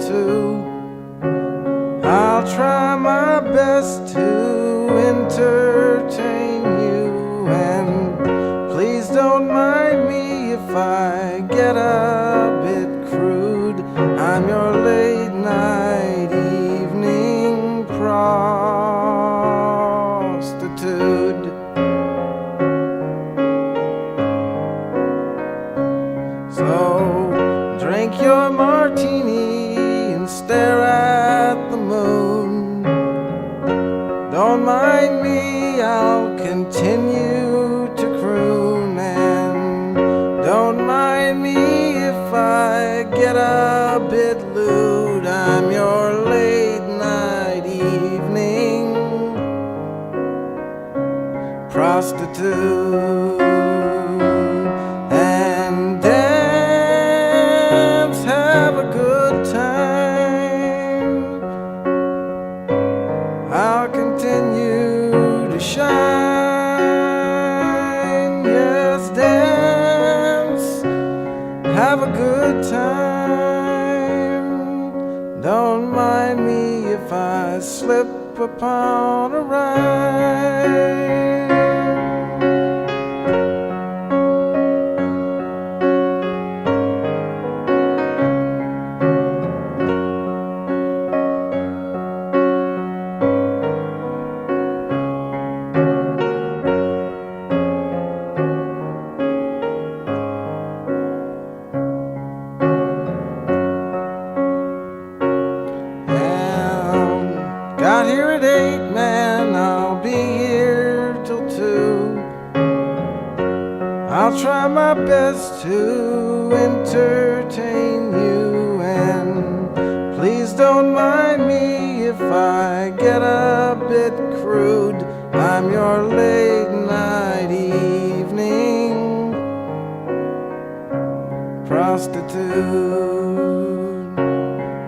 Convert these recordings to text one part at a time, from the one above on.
2. I'll try my best to entertain you, and please don't mind me if I get a bit crude. I'm your late night evening prostitute. So drink your martini and stare at the moon. Don't mind me, I'll continue to croon. And don't mind me if I get a bit lewd. I'm your late night evening prostitute. And dance, have a good time. I'll continue to shine. Yes, dance, have a good time. Don't mind me if I slip upon a rhyme. Got here at 8, man, I'll be here till 2. I'll try my best to entertain you, and please don't mind me if I get a bit crude. I'm your late night evening prostitute.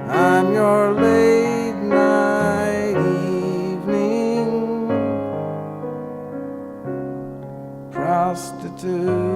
I'm your late night evening prostitute.